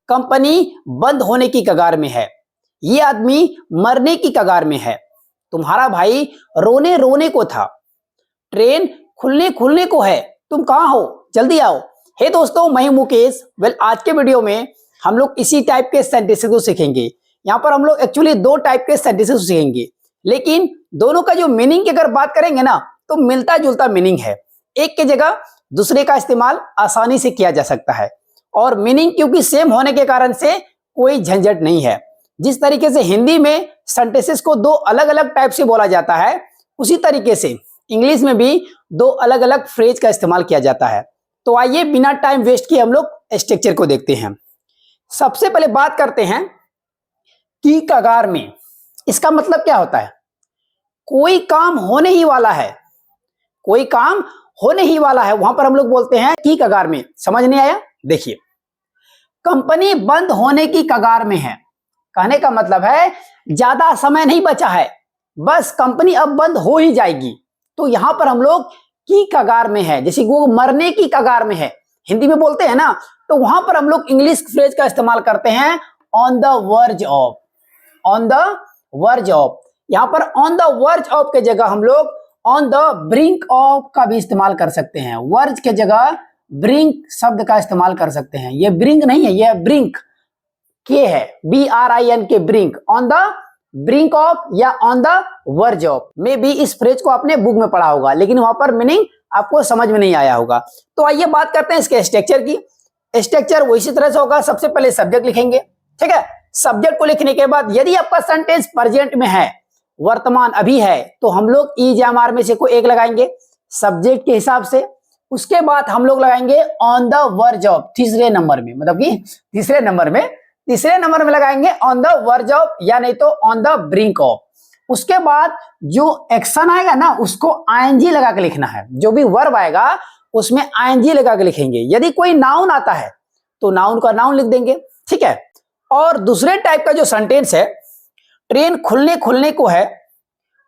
Company बंद होने की कगार में है, ये आदमी मरने की कगार में है, तुम्हारा भाई रोने रोने को था, ट्रेन खुलने खुलने को है, तुम कहाँ हो, जल्दी आओ। हे दोस्तों, मैं हूं मुकेश। आज के वीडियो में हम लोग इसी टाइप के सेंटेंसेस को सीखेंगे। यहाँ पर हम लोग एक्चुअली दो टाइप के सेंटेंसेस को सीखेंगे, लेकिन दोनों का जो मीनिंग की अगर बात करेंगे ना तो मिलता जुलता मीनिंग है। एक की जगह दूसरे का इस्तेमाल आसानी से किया जा सकता है और मीनिंग क्योंकि सेम होने के कारण से कोई झंझट नहीं है। जिस तरीके से हिंदी में सेंटेंसेस को दो अलग अलग टाइप से बोला जाता है, उसी तरीके से इंग्लिश में भी दो अलग अलग फ्रेज का इस्तेमाल किया जाता है। तो आइए बिना टाइम वेस्ट किए हम लोग स्ट्रक्चर को देखते हैं। सबसे पहले बात करते हैं की कगार में। इसका मतलब क्या होता है? कोई काम होने ही वाला है, कोई काम होने ही वाला है, वहां पर हम लोग बोलते हैं की कगार में। समझ नहीं आया? देखिए, कंपनी बंद होने की कगार में है, कहने का मतलब है ज्यादा समय नहीं बचा है, बस कंपनी अब बंद हो ही जाएगी। तो यहां पर हम लोग की कगार में है, जैसे वो मरने की कगार में है हिंदी में बोलते हैं ना, तो वहां पर हम लोग इंग्लिश फ्रेज का इस्तेमाल करते हैं on the verge of. On the verge of, यहां पर ऑन द वर्ज ऑफ के जगह हम लोग ऑन द ब्रिंक ऑफ का भी इस्तेमाल कर सकते हैं। वर्ज के जगह ब्रिंक शब्द का इस्तेमाल कर सकते हैं। ये ब्रिंक नहीं है, ये ब्रिंक के है, BRIN K, brink. On the brink of या ऑन द वर्ज ऑफ में भी इस फ्रेज को आपने बुक में पढ़ा होगा, लेकिन वहां पर मीनिंग आपको समझ में नहीं आया होगा। तो आइए बात करते हैं इसके स्ट्रक्चर की। स्ट्रक्चर वो इसी तरह से होगा। सबसे पहले सब्जेक्ट लिखेंगे, ठीक है। सब्जेक्ट को लिखने के बाद यदि आपका सेंटेंस प्रेजेंट में है, वर्तमान अभी है, तो हम लोग इज या आर में से कोई एक लगाएंगे सब्जेक्ट के हिसाब से। उसके बाद हम लोग लगाएंगे ऑन द वर्ज ऑफ तीसरे नंबर में, मतलब कि तीसरे नंबर में लगाएंगे ऑन द वर्ज ऑफ या नहीं तो ऑन द ब्रिंक ऑफ। उसके बाद जो एक्शन आएगा ना उसको आईएनजी लगा के लिखना है। जो भी वर्ब आएगा उसमें आईएनजी लगा के लिखेंगे। यदि कोई नाउन आता है तो नाउन का नाउन लिख देंगे, ठीक है। और दूसरे टाइप का जो सेंटेंस है, ट्रेन खुलने खुलने को है,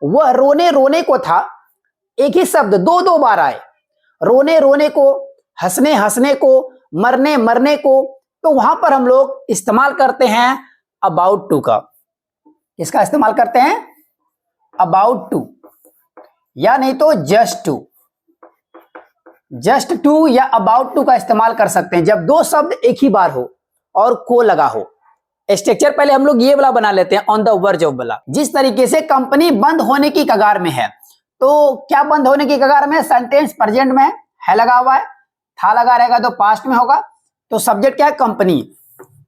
वह रोने रोने को था, एक ही शब्द दो दो बार आए, रोने रोने को, हंसने हंसने को, मरने मरने को, तो वहां पर हम लोग इस्तेमाल करते हैं अबाउट टू का। इसका इस्तेमाल करते हैं अबाउट टू या नहीं तो जस्ट टू या अबाउट टू का इस्तेमाल कर सकते हैं जब दो शब्द एक ही बार हो और को लगा हो। स्ट्रक्चर पहले हम लोग ये वाला बना लेते हैं, ऑन द वर्ज ऑफ वाला। जिस तरीके से कंपनी बंद होने की कगार में है, तो क्या बंद होने की कगार में? सेंटेंस प्रेजेंट में है लगा हुआ है, था लगा रहेगा तो पास्ट में होगा। तो सब्जेक्ट क्या है? कंपनी।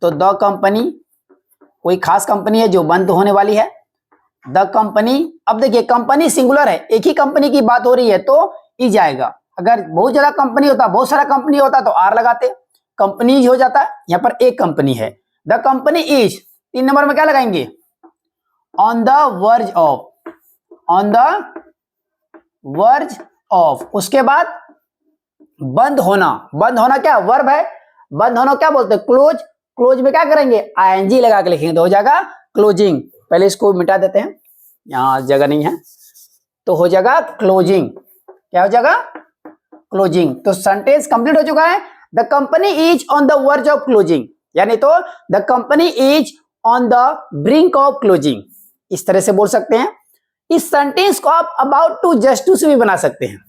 तो द कंपनी, कोई खास कंपनी है जो बंद होने वाली है, द कंपनी। अब देखिए कंपनी सिंगुलर है, एक ही कंपनी की बात हो रही है तो ई जाएगा। अगर बहुत ज्यादा कंपनी होता, बहुत सारा कंपनी होता तो आर लगाते, कंपनी हो जाता। यहाँ पर एक कंपनी है, द कंपनी इज। 3 नंबर में क्या लगाएंगे? On the verge of, on the verge of. उसके बाद बंद होना, बंद होना क्या वर्ब है, बंद होना क्या बोलते हैं? क्लोज। क्लोज में क्या करेंगे? आईएनजी लगा के लिखेंगे तो हो जाएगा क्लोजिंग। पहले इसको मिटा देते हैं, यहां जगह नहीं है, तो हो जाएगा क्लोजिंग। क्या हो जाएगा? क्लोजिंग। तो सेंटेंस कंप्लीट हो चुका है। The company is on the verge of closing, यानी तो the company is on the brink of closing. इस तरह से बोल सकते हैं। इस सेंटेंस को आप अबाउट टू जस्ट टू से भी बना सकते हैं।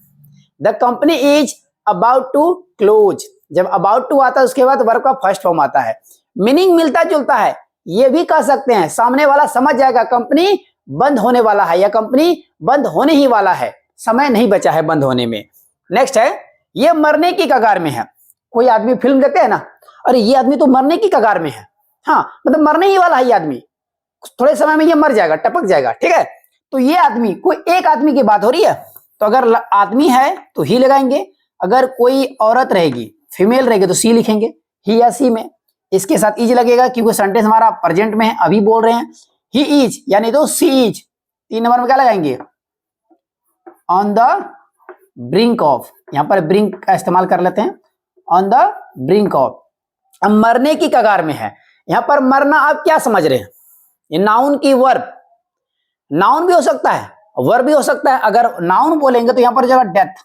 The company is about to close, जब अबाउट टू आता है उसके बाद वर्ब का फर्स्ट फॉर्म आता है। मीनिंग मिलता जुलता है, ये भी कह सकते हैं, सामने वाला समझ जाएगा कंपनी बंद होने वाला है या कंपनी बंद होने ही वाला है, समय नहीं बचा है बंद होने में। नेक्स्ट है, ये मरने की कगार में है। कोई आदमी फिल्म देखते हैं ना, अरे ये आदमी तो मरने की कगार में है, हाँ मतलब मरने ही वाला है ये आदमी, थोड़े समय में ये मर जाएगा, टपक जाएगा, ठीक है। तो ये आदमी, कोई एक आदमी की बात हो रही है, तो अगर आदमी है तो ही लगाएंगे, अगर कोई औरत रहेगी, फीमेल रहेगी तो सी लिखेंगे, ही या सी में। इसके साथ इज लगेगा क्योंकि सेंटेंस हमारा प्रेजेंट में है, अभी बोल रहे हैं। ही इज यानी तो सी इज। 3 नंबर में क्या लगाएंगे? On the brink of. यहां पर ब्रिंक का इस्तेमाल कर लेते हैं, ऑन द ब्रिंक ऑफ। अब मरने की कगार में है, यहां पर मरना आप क्या समझ रहे हैं? ये नाउन की वर्ब, नाउन भी हो सकता है वर्ब भी हो सकता है। अगर नाउन बोलेंगे तो यहां पर हो जाएगा डेथ,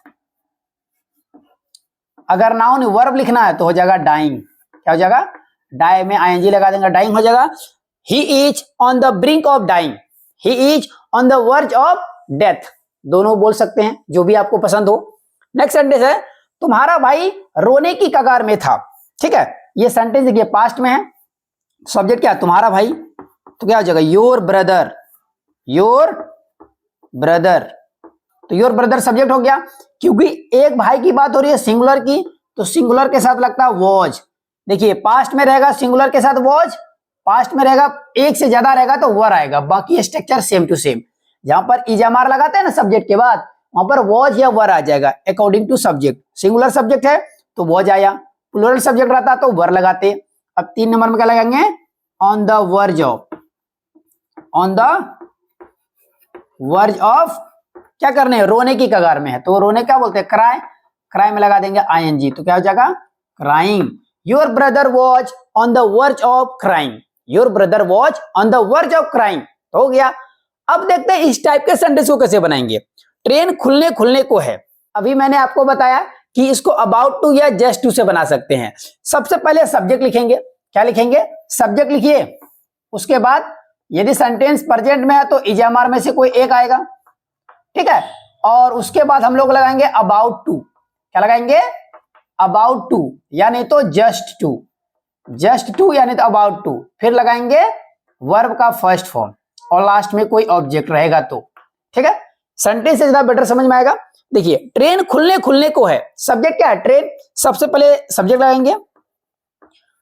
अगर नाउन वर्ब लिखना है तो हो जाएगा डाइंग। क्या हो जाएगा? डाई में आईएनजी लगा देंगे, डाइंग हो जाएगा। He is on the brink of dying, he is on the verge of death, दोनों बोल सकते हैं, जो भी आपको पसंद हो। नेक्स्ट सेंटेंस है तुम्हारा भाई रोने की कगार में था। ठीक है, ये सेंटेंस देखिए पास्ट में है, सब्जेक्ट क्या है तुम्हारा भाई, तो क्या हो जाएगा योर ब्रदर, योर ब्रदर, तो योर ब्रदर सब्जेक्ट हो गया। क्योंकि एक भाई की बात हो रही है सिंगुलर की, तो सिंगुलर के साथ लगता है वॉज। देखिए पास्ट में रहेगा सिंगुलर के साथ वॉज, पास्ट में रहेगा एक से ज्यादा रहेगा तो वर आएगा, बाकी स्ट्रक्चर सेम टू सेम। जहां पर इजामार लगाते हैं ना सब्जेक्ट के बाद, वहां पर वॉज या वर आ जाएगा according to subject. Singular subject है तो वॉज आया, प्लूरल सब्जेक्ट रहता तो वर लगाते। अब 3 नंबर में क्या लगाएंगे, on the verge of, on the verge of क्या करने हैं, रोने की कगार में है, तो रोने क्या बोलते हैं क्राई, क्राई में लगा देंगे आईएनजी, तो क्या हो जाएगा crying. Your brother was on the verge of crying, your brother was on the verge of crying, हो गया। अब देखते हैं इस टाइप के सेंटेंस को कैसे बनाएंगे। ट्रेन खुलने खुलने को है, अभी मैंने आपको बताया कि इसको अबाउट टू या जस्ट टू से बना सकते हैं। सबसे पहले सब्जेक्ट लिखेंगे, क्या लिखेंगे, सब्जेक्ट लिखिए। उसके बाद यदि सेंटेंस प्रेजेंट में है तो इजामार में से कोई एक आएगा, ठीक है। और उसके बाद हम लोग लगाएंगे अबाउट टू, क्या लगाएंगे अबाउट टू, या नहीं तो जस्ट टू, जस्ट टू या नहीं तो अबाउट टू, फिर लगाएंगे वर्ब का फर्स्ट फॉर्म और लास्ट में कोई ऑब्जेक्ट रहेगा तो, ठीक है। सेंटेंस से ज्यादा बेटर समझ में आएगा। देखिए ट्रेन खुलने खुलने को है, सब्जेक्ट क्या है ट्रेन, सबसे पहले सब्जेक्ट लगाएंगे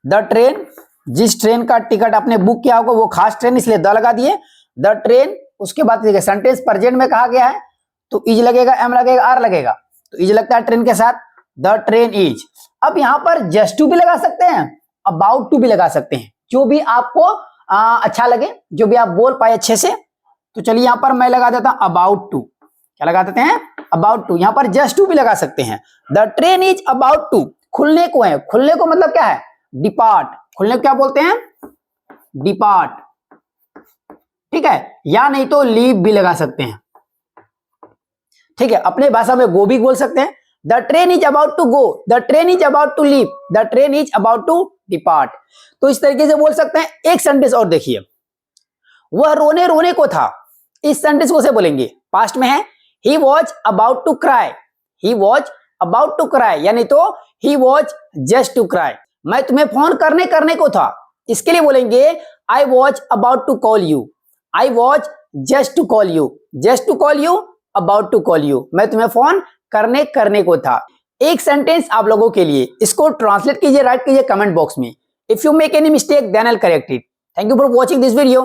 द ट्रेन, जिस ट्रेन का टिकट आपने बुक किया होगा वो खास ट्रेन, इसलिए द लगा दिए द ट्रेन। उसके बाद देखिए सेंटेंस प्रेजेंट में कहा गया है तो इज लगेगा, एम लगेगा, आर लगेगा, तो इज लगता है ट्रेन के साथ, द ट्रेन इज। अब यहां पर जस्ट टू भी लगा सकते हैं, अबाउट टू भी लगा सकते हैं, जो भी आपको अच्छा लगे, जो भी आप बोल पाए अच्छे से। तो चलिए यहां पर मैं लगा देता हूं अबाउट टू, क्या लगा देते हैं अबाउट टू। यहां पर जस्ट टू भी लगा सकते हैं, the train is about to, खुलने को है, खुलने को मतलब क्या है डिपार्ट, खुलने को क्या बोलते हैं डिपार्ट, ठीक है। या नहीं तो लीव भी लगा सकते हैं, ठीक है। अपने भाषा में गो भी बोल सकते हैं, the train is about to go, the train is about to leave, the train is about to depart, तो इस तरीके से बोल सकते हैं। एक सेंटेंस और देखिए, वह रोने रोने को था, इस सेंटेंस को से बोलेंगे पास्ट में है, he was about to cry, he was about to cry, यानी तो he was just to cry. मैं तुम्हें फोन करने करने को था, इसके लिए बोलेंगे I was about to call you, I was just to call you, just to call you, about to call you, मैं तुम्हें फोन करने करने को था। एक सेंटेंस आप लोगों के लिए, इसको ट्रांसलेट कीजिए, राइट कीजिए कमेंट बॉक्स में। If you make any mistake then I will correct it. Thank you for watching this video.